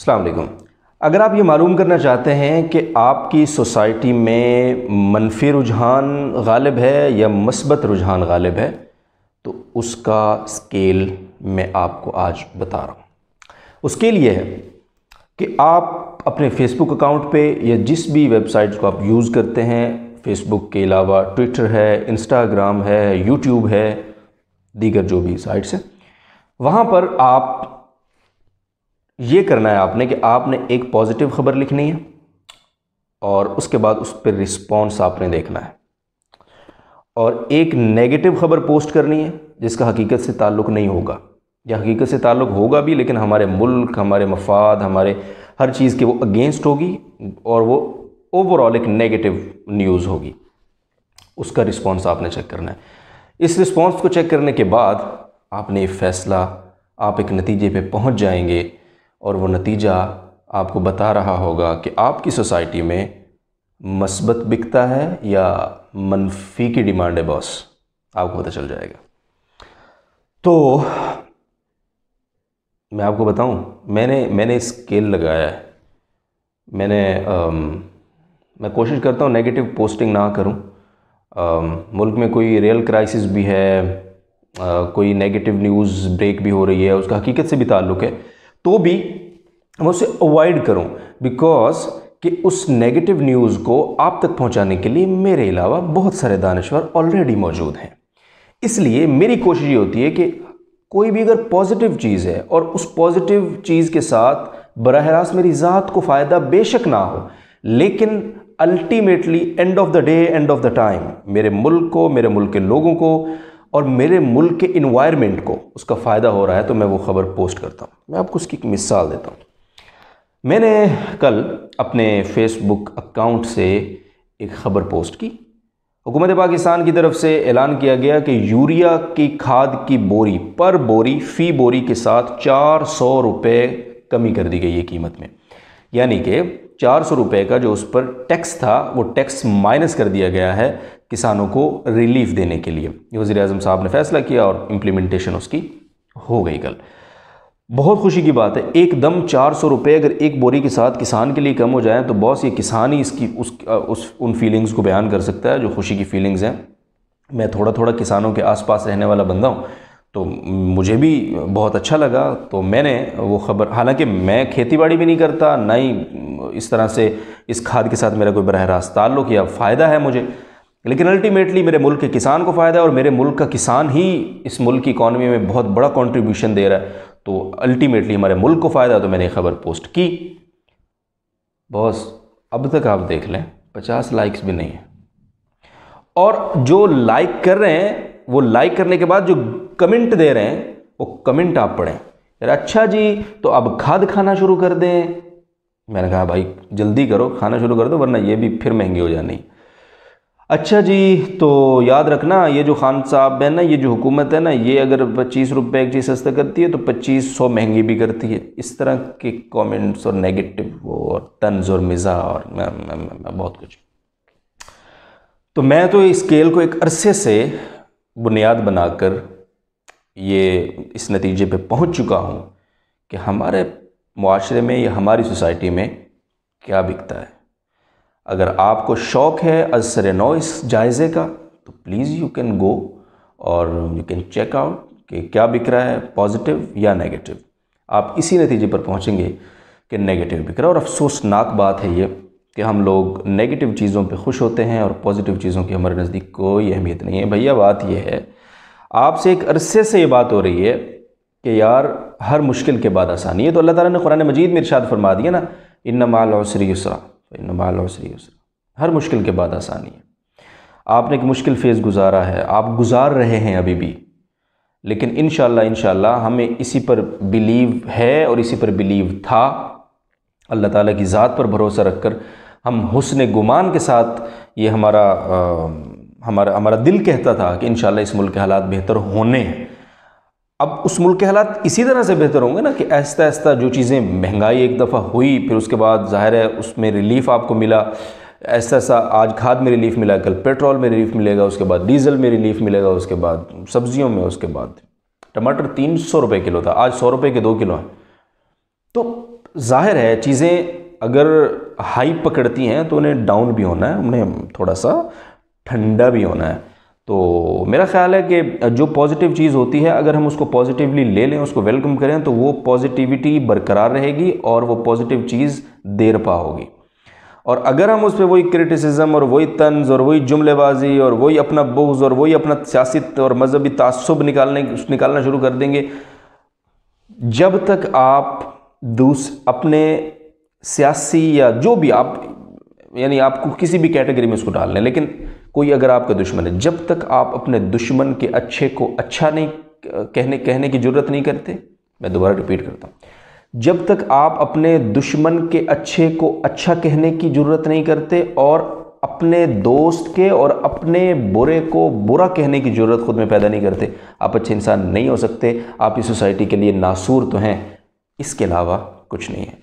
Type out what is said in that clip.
अस्सलाम वालेकुम। अगर आप ये मालूम करना चाहते हैं कि आपकी सोसाइटी में मनफी रुझान गालिब है या मस्बत रुझान गालिब है, तो उसका स्केल मैं आपको आज बता रहा हूँ। वो स्केल ये है कि आप अपने फेसबुक अकाउंट पे या जिस भी वेबसाइट को आप यूज़ करते हैं, फेसबुक के अलावा ट्विटर है, इंस्टाग्राम है, यूट्यूब है, दीगर जो भी साइट्स हैं, वहाँ पर आप ये करना है आपने कि आपने एक पॉजिटिव ख़बर लिखनी है और उसके बाद उस पर रिस्पॉन्स आपने देखना है, और एक नेगेटिव ख़बर पोस्ट करनी है जिसका हकीकत से ताल्लुक़ नहीं होगा, या हकीकत से ताल्लुक़ होगा भी लेकिन हमारे मुल्क, हमारे मफाद, हमारे हर चीज़ के वो अगेंस्ट होगी और वो ओवरऑल एक नेगेटिव न्यूज़ होगी। उसका रिस्पॉन्स आपने चेक करना है। इस रिस्पॉन्स को चेक करने के बाद आपने फ़ैसला, आप एक नतीजे पे पहुंच जाएंगे और वो नतीजा आपको बता रहा होगा कि आपकी सोसाइटी में मस्बत बिकता है या मनफी की डिमांड है बॉस, आपको पता चल जाएगा। तो मैं आपको बताऊं, मैंने स्केल लगाया है। मैं कोशिश करता हूं नेगेटिव पोस्टिंग ना करूं। मुल्क में कोई रियल क्राइसिस भी है, कोई नेगेटिव न्यूज़ ब्रेक भी हो रही है, उसका हकीकत से भी ताल्लुक़ है, तो भी मैं उसे अवॉइड करूं, बिकॉज कि उस नेगेटिव न्यूज़ को आप तक पहुंचाने के लिए मेरे अलावा बहुत सारे दानिश्वर ऑलरेडी मौजूद हैं। इसलिए मेरी कोशिश ये होती है कि कोई भी अगर पॉजिटिव चीज़ है और उस पॉजिटिव चीज़ के साथ बराह रास्त मेरी ज़ात को फ़ायदा बेशक ना हो, लेकिन ultimately end of the day, end of the time मेरे मुल्क को, मेरे मुल्क के लोगों को और मेरे मुल्क के इन्वायरमेंट को उसका फ़ायदा हो रहा है, तो मैं वो ख़बर पोस्ट करता हूँ। मैं आपको उसकी एक मिसाल देता हूँ। मैंने कल अपने फेसबुक अकाउंट से एक ख़बर पोस्ट की। हुकूमत पाकिस्तान की तरफ से ऐलान किया गया कि यूरिया की खाद की बोरी पर बोरी फ़ी बोरी के साथ 400 रुपये कमी कर दी गई है कीमत में, यानी कि 400 रुपये का जो उस पर टैक्स था वो टैक्स माइनस कर दिया गया है किसानों को रिलीफ देने के लिए। वज़ीर-ए-आज़म साहब ने फ़ैसला किया और इम्प्लीमेंटेशन उसकी हो गई कल। बहुत खुशी की बात है। एकदम 400 रुपये अगर एक बोरी के साथ किसान के लिए कम हो जाए तो बॉस, ये किसान ही इसकी उन फीलिंग्स को बयान कर सकता है जो खुशी की फीलिंग्स हैं। मैं थोड़ा थोड़ा किसानों के आसपास रहने वाला बंदा हूँ, तो मुझे भी बहुत अच्छा लगा। तो मैंने वो ख़बर, हालांकि मैं खेती बाड़ी भी नहीं करता, ना ही इस तरह से इस खाद के साथ मेरा कोई बराह रास्त ताल्लुक़ या फ़ायदा है मुझे, लेकिन अल्टीमेटली मेरे मुल्क के किसान को फ़ायदा है और मेरे मुल्क का किसान ही इस मुल्क की इकॉनमी में बहुत बड़ा कंट्रीब्यूशन दे रहा है, तो अल्टीमेटली हमारे मुल्क को फ़ायदा है। तो मैंने खबर पोस्ट की। बॉस, अब तक आप देख लें 50 लाइक्स भी नहीं है, और जो लाइक कर रहे हैं वो लाइक करने के बाद जो कमेंट दे रहे हैं वो कमेंट आप पढ़ें। यार अच्छा जी, तो अब खाद खाना शुरू कर दें। मैंने कहा भाई जल्दी करो, खाना शुरू कर दो, वरना ये भी फिर महंगी हो जानी। अच्छा जी, तो याद रखना ये जो खान साहब है ना, ये जो हुकूमत है ना, ये अगर 25 रुपये एक चीज़ सस्ता करती है तो 2500 महंगी भी करती है। इस तरह के कमेंट्स और नेगेटिव और तंज और मिज़ा और मैं बहुत कुछ। तो मैं तो इस स्केल को एक अरसे से बुनियाद बनाकर ये इस नतीजे पे पहुंच चुका हूं कि हमारे मुआशरे में या हमारी सोसाइटी में क्या बिकता है। अगर आपको शौक़ है असर नौ इस जायज़े का, तो प्लीज़ यू कैन गो और यू कैन चेक आउट कि क्या बिक रहा है, पॉजिटिव या नेगेटिव। आप इसी नतीजे पर पहुंचेंगे कि नेगेटिव बिक रहा है। और अफसोसनाक बात है ये कि हम लोग नेगेटिव चीज़ों पे खुश होते हैं और पॉजिटिव चीज़ों की हमारे नज़दीक कोई अहमियत नहीं है। भैया बात यह है, आपसे एक अरसे से ये बात हो रही है कि यार हर मुश्किल के बाद आसानी है। तो अल्लाह ताला ने कुरान मजीद में इरशाद फरमा दिया ना, इन्ना माल उसरी युसरा, इन्ना माल उसरी युसरा। हर मुश्किल के बाद आसानी है। आपने एक मुश्किल फ़ेज़ गुजारा है, आप गुजार रहे हैं अभी भी, लेकिन इंशाअल्लाह हमें इसी पर बिलीव है और इसी पर बिलीव था। अल्लाह ताला की ज़ात पर भरोसा रखकर हम हुस्न गुमान के साथ, ये हमारा दिल कहता था कि इंशाअल्लाह इस मुल्क के हालात बेहतर होने हैं। अब उस मुल्क के हालात इसी तरह से बेहतर होंगे ना कि आहिस्ता आहिस्ता जो चीज़ें, महंगाई एक दफ़ा हुई, फिर उसके बाद ज़ाहिर है उसमें रिलीफ़ आपको मिला। ऐसा ऐसा आज खाद में रिलीफ़ मिला, कल पेट्रोल में रिलीफ़ मिलेगा, उसके बाद डीज़ल में रिलीफ़ मिलेगा, उसके बाद सब्ज़ियों में, उसके बाद टमाटर 300 रुपये किलो था, आज 100 रुपये के 2 किलो हैं। तो जाहिर है चीज़ें अगर हाई पकड़ती हैं तो उन्हें डाउन भी होना है, उन्हें थोड़ा सा ठंडा भी होना है। तो मेरा ख्याल है कि जो पॉजिटिव चीज़ होती है अगर हम उसको पॉजिटिवली ले लें, उसको वेलकम करें, तो वो पॉजिटिविटी बरकरार रहेगी और वो पॉजिटिव चीज़ देर पा होगी। और अगर हम उस पर वही क्रिटिसिज्म और वही तंज और वही जुमलेबाजी और वही अपना बुग़्ज़ और वही अपना सियासी और मजहबी तासुब निकालना शुरू कर देंगे, जब तक आप अपने सियासी या जो भी आप, यानी आपको किसी भी कैटेगरी में उसको डाल लें, लेकिन कोई अगर आपका दुश्मन है, जब तक आप अपने दुश्मन के अच्छे को अच्छा नहीं कहने की ज़रूरत नहीं करते, मैं दोबारा रिपीट करता हूँ, जब तक आप अपने दुश्मन के अच्छे को अच्छा कहने की ज़रूरत नहीं करते और अपने दोस्त के और अपने बुरे को बुरा कहने की ज़रूरत खुद में पैदा नहीं करते, आप अच्छे इंसान नहीं हो सकते। आप इस सोसाइटी के लिए नासूर तो हैं, इसके अलावा कुछ नहीं है।